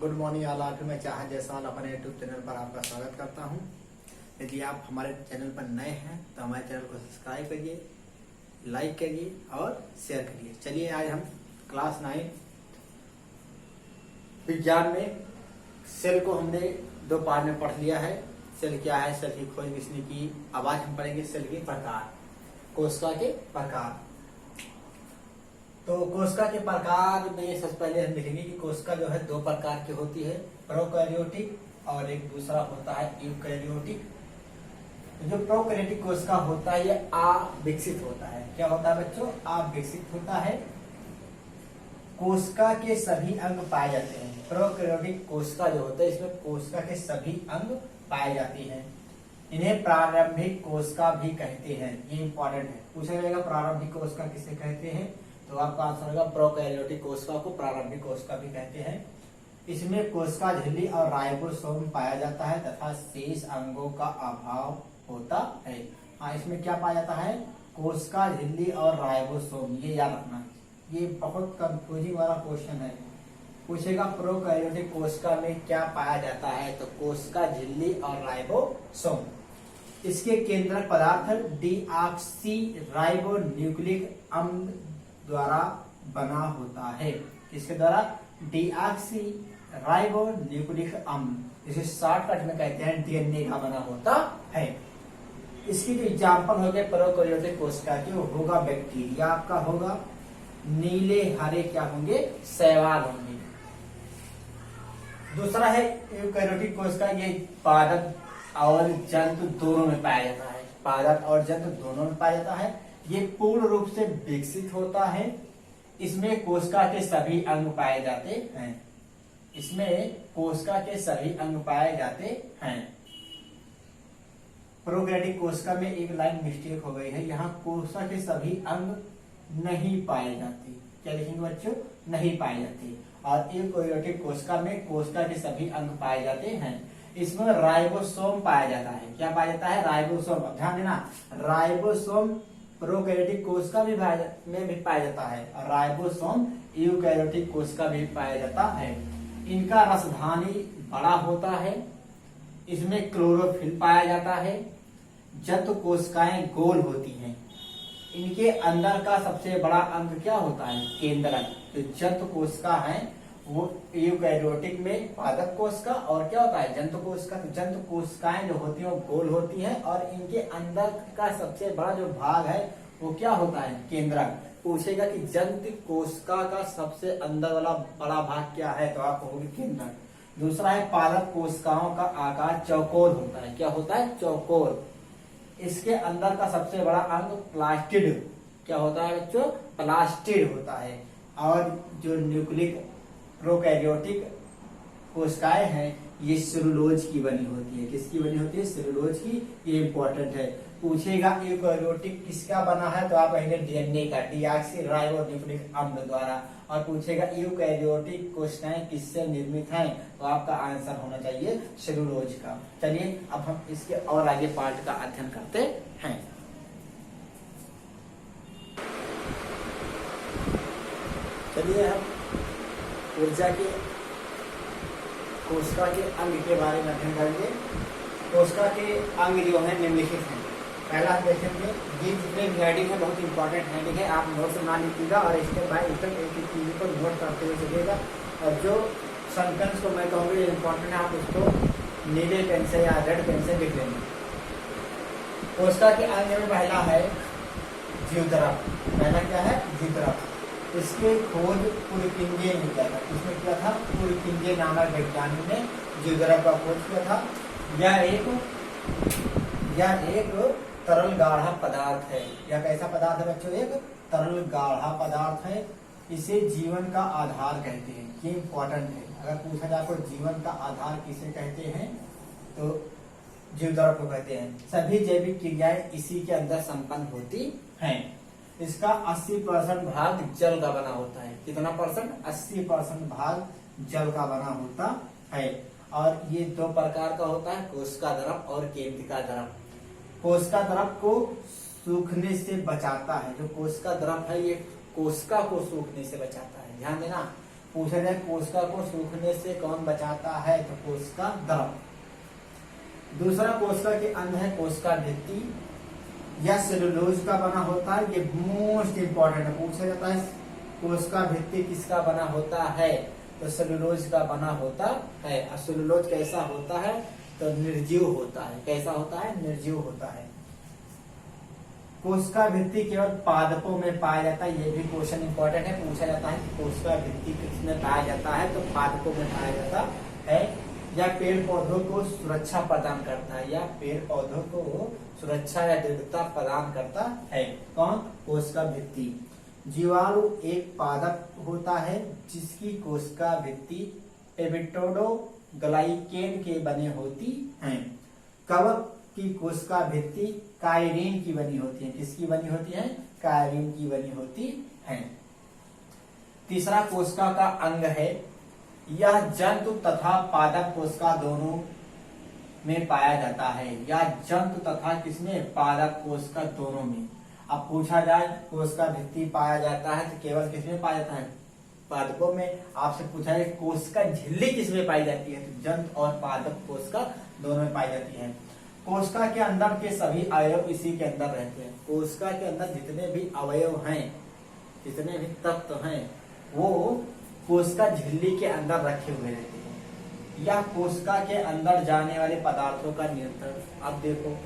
Good morning all आप मैं चाह जयसवाल अपने यूट्यूब चैनल पर आपका स्वागत करता हूं। यदि आप हमारे चैनल पर नए हैं तो हमारे चैनल को सब्सक्राइब करिए, लाइक करिए और शेयर करिए। चलिए आज हम क्लास 9 विज्ञान में सेल को हमने 2 पार्ट में पढ़ लिया है। सेल क्या है, सेल की खोज किसने की, अब आज हम पढ़ेंगे सेल के प्रकार, कोशिका के प्रकार। तो कोशिका के प्रकार में सबसे पहले हम लिखेंगे कि कोशिका जो है 2 प्रकार की होती है, प्रोकैरियोटिक और एक दूसरा होता है यूकैरियोटिक। जो प्रोकैरियोटिक कोशिका होता है ये अविकसित होता है। क्या होता है बच्चों? अविकसित होता है। कोशिका के सभी अंग पाए जाते हैं। प्रोकैरियोटिक कोशिका जो होता है इसमें कोशिका के सभी अंग पाए जाते हैं। इन्हें प्रारंभिक कोशिका भी कहते हैं। ये इंपॉर्टेंट है, पूछा जाएगा प्रारंभिक कोशिका किसे कहते हैं, तो आपका आंसर होगा प्रोकैरियोटिक कोशिका को प्रारंभिक कोशिका भी कहते हैं। इसमें कोशिका झिल्ली और राइबोसोम पाया जाता है तथा शेष अंगों का अभाव होता है। हाँ, इसमें क्या पाया जाता है? कोशिका झिल्ली और राइबोसोम। ये याद रखना, ये बहुत कंफ्यूजिंग वाला क्वेश्चन है। पूछेगा प्रोकैरियोटिक कोशिका में क्या पाया जाता है, तो कोशिका झिल्ली और राइबोसोम। इसके केंद्रक पदार्थ डीऑक्सी राइबो न्यूक्लिक अम्ल द्वारा बना होता है। किसके द्वारा? डीऑक्सी राइबो न्यूक्लिक अम्ल, जिसे शॉर्टकट में कहते हैं डीएनए का बना होता है। इसकी जो एग्जाम्पल हो गए प्रोकैरियोटिक कोशिका की, वो होगा बैक्टीरिया आपका होगा, नीले हरे क्या होंगे? शैवाल होंगे। दूसरा है यूकैरियोटिक कोशिका, ये पादप और जंतु दोनों में पाया जाता है। पादप और जंतु दोनों में पाया जाता है। ये पूर्ण रूप से विकसित होता है। इसमें कोशिका के सभी अंग पाए जाते हैं। इसमें कोशिका के सभी अंग पाए जाते हैं। प्रोकैरियोटिक कोशिका में एक लाइन मिस्टेक हो गई है, यहाँ कोशिका के सभी अंग नहीं पाए जाते। क्या लिखेंगे बच्चों? नहीं पाए जाते। और यूकैरियोटिक कोशिका में कोशिका के सभी अंग पाए जाते हैं। इसमें राइबोसोम पाया जाता है। क्या पाया जाता है? राइबोसोम। ध्यान देना, राइबोसोम प्रोकैरियोटिक कोशिका में भी पाया जाता है और राइबोसोम यूकैरियोटिक कोशिका में भी पाया जाता है। इनका रसधानी बड़ा होता है। इसमें क्लोरोफिल पाया जाता है। जंतु कोशिकाएं गोल होती हैं। इनके अंदर का सबसे बड़ा अंग क्या होता है? केंद्रक। जो जंतु कोशिका है वो यूकैरियोटिक में पादप कोशिका और क्या होता है? जंतु कोशिका। तो जंतु कोशिकाएं जो होती हैं वो गोल होती हैं और इनके अंदर का सबसे बड़ा जो भाग है वो क्या होता है? केंद्रक। पूछेगा कि जंतु कोशिका का सबसे अंदर वाला बड़ा भाग क्या है, तो आप कहोगे केंद्रक। दूसरा है पादप कोशिकाओं का आकार चौकोर होता है। क्या होता है? चौकोर। इसके अंदर का सबसे बड़ा अंग प्लास्टिड। क्या होता है बच्चों? प्लास्टिड होता है। और जो न्यूक्लिक प्रोकैरियोटिक कोशिकाएं हैं ये सेलुलोज की बनी होती है। किसकी बनी होती है? सेलुलोज की। ये इंपॉर्टेंट है। पूछेगा यूकैरियोटिक किसका बना है, तो आप कहेंगे डीएनए का, डीऑक्सी राइबो न्यूक्लिक अम्ल द्वारा। और पूछेगा यूकैरियोटिक कोशिकाएं किससे निर्मित हैं, तो आपका आंसर होना चाहिए सेलुलोज का। चलिए अब हम इसके और आगे पार्ट का अध्ययन करते हैं। चलिए हम ऊर्जा के कोशिका के अंग के बारे में अध्ययन करेंगे। कोशिका के अंग जो है निम्नलिखित हैं। पहला देखेंगे, ये जितने भी हेडिंग है बहुत इंपॉर्टेंट हेडिंग है, आप नोट बना लीजिएगा और स्टेप बाय स्टेप एक एक चीज को नोट करते हुए चलिएगा। और जो सेंटेंस को मैं कहूँगी इंपॉर्टेंट है, आप उसको नीले पेन से या रेड पेन से लिख लेंगे। कोशिका के अंग में पहला है जीवद्रव। पहला क्या है? जीवद्रव। इसके खोज पुरकिंजे ने किया था। इसमें क्या था? पुरकिंजे नामक वैज्ञानिक ने जीवद्रव का खोज किया था। यह एक तरल गाढ़ा पदार्थ है। यह कैसा पदार्थ है बच्चों? एक तरल गाढ़ा पदार्थ है। इसे जीवन का आधार कहते हैं। ये इंपॉर्टेंट है। अगर पूछा जाए तो जीवन का आधार किसे कहते हैं, तो जीवद्रव को कहते हैं। सभी जैविक क्रियाएं इसी के अंदर संपन्न होती हैं। इसका 80% भाग जल का बना होता है। कितना परसेंट? 80% भाग जल का बना होता है। और ये 2 प्रकार का होता है, कोशिका द्रव और केंद्रिका द्रव। कोशिका द्रव को सूखने से बचाता है। जो कोशिका द्रव है ये कोशिका को सूखने से बचाता है। ध्यान देना, पूछा जाए कोशिका को सूखने से कौन बचाता है, तो कोशिका द्रव। दूसरा कोशिका के अंग है कोशिका भित्ति, यह सेलुलोज का बना होता है। ये मोस्ट इंपॉर्टेंट है, पूछा जाता है कोशिका भित्ति किसका बना होता है, तो सेलुलोज का बना होता है। और सेलुलोज कैसा होता है, तो निर्जीव होता है। कैसा होता है, निर्जीव होता है। कोशिका भित्ति केवल पादपों में पाया जाता है, ये भी क्वेश्चन इंपॉर्टेंट है। पूछा जाता है कि कोशिका भित्ति किसमें पाया जाता है, तो पादपों में पाया जाता है। या पेड़ पौधों को सुरक्षा प्रदान करता है, या पेड़ पौधों को सुरक्षा या दृढ़ता प्रदान करता है। कौन, कोशिका भित्ति। जीवाणु एक पादप होता है जिसकी कोशिका भित्ति पेप्टिडोग्लाइकेन के बने होती है। कवक की कोशिका भित्ति कायरीन की बनी होती है। किसकी बनी होती है, कायरीन की बनी होती है। तीसरा कोशिका का अंग है, यह जंतु तथा पादप कोशिका दोनों में पाया जाता है। या जंतु तथा किसमें, पादप कोशिका दोनों में। अब पूछा जाए कोशिका भित्ति पाया जाता है तो केवल किसमें पाया जाता है, पादपों में। आपसे पूछा जाए कोशिका झिल्ली किसमें पाई जाती है, तो जंतु और पादप कोशिका दोनों में पाई जाती है। कोशिका के अंदर के सभी अवयव इसी के अंदर रहते हैं। कोशिका के अंदर जितने भी अवयव हैं, जितने भी तत्व हैं, वो कोशिका झिल्ली के अंदर रखे हुए रहते हैं। या कोशिका के अंदर जाने वाले पदार्थों का नियंत्रण। अब देखो,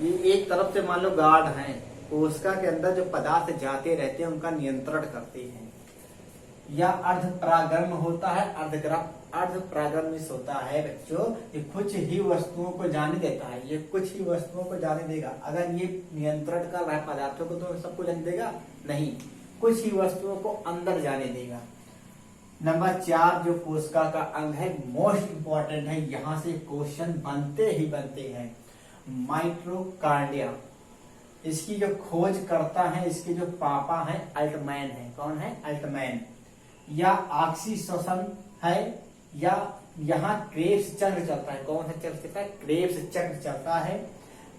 ये एक तरफ से मान लो गार्ड हैं, कोशिका के अंदर जो पदार्थ जाते रहते हैं उनका नियंत्रण करते हैं। या अर्ध परागर्म होता है, अर्ध परागर्मित होता है बच्चों। ये कुछ ही वस्तुओं को जाने देता है, ये कुछ ही वस्तुओं को जाने देगा। अगर ये नियंत्रण कर रहा है पदार्थों को तो सबको जाने देगा नहीं, कुछ ही वस्तुओं को अंदर जाने देगा। नंबर 4 जो कोशिका का अंग है, मोस्ट इंपॉर्टेंट है, यहां से क्वेश्चन बनते ही बनते हैं। माइटोकांड्रिया, इसकी जो खोज करता है, इसके जो पापा है अल्टमैन है। कौन है, अल्टमैन। या ऑक्सीश्वसन है, या यहाँ क्रेब्स चक्र चलता है। कौन सा चक्र चलता है, क्रेब्स चक्र चलता है,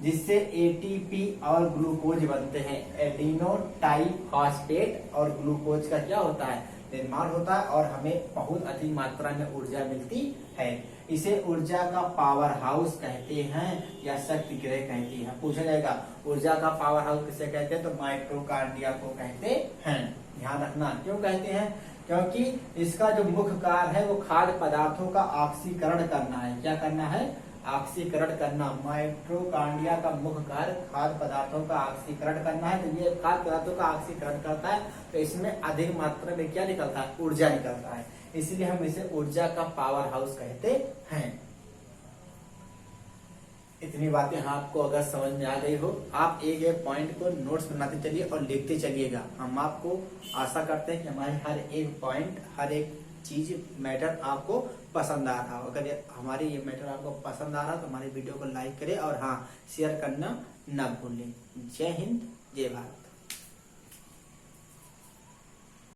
जिससे एटीपी और ग्लूकोज बनते हैं। एडिनो ट्राइफॉस्फेट और ग्लूकोज का क्या होता है, निर्माण होता है, और हमें बहुत अधिक मात्रा में ऊर्जा मिलती है। इसे ऊर्जा का पावर हाउस कहते हैं या शक्ति गृह कहते हैं। पूछा जाएगा ऊर्जा का पावर हाउस किसे कहते हैं, तो माइटोकांड्रिया को कहते हैं। ध्यान रखना, क्यों कहते हैं, क्योंकि इसका जो मुख्य कार्य है वो खाद्य पदार्थों का ऑक्सीकरण करना है। क्या करना है, ऑक्सीकरण करना। माइटोकांड्रिया का मुख्य कार्य खाद्य पदार्थों का ऑक्सीकरण करना है। तो ये खाद्य पदार्थों का ऑक्सीकरण करता है, तो इसमें अधिक मात्रा में क्या निकलता है, ऊर्जा निकलता है। इसलिए हम इसे ऊर्जा का पावर हाउस कहते हैं। इतनी बातें आपको अगर समझ में आ गई हो, आप एक एक पॉइंट को नोट्स बनाते चलिए और लिखते चलिएगा। हम आपको आशा करते हैं कि हमारे हर एक पॉइंट, हर एक चीज, मैटर आपको पसंद आ रहा हो। अगर हमारी ये मैटर आपको पसंद आ रहा तो हमारी वीडियो को लाइक करें और हाँ, शेयर करना न भूलें। जय हिंद, जय भारत।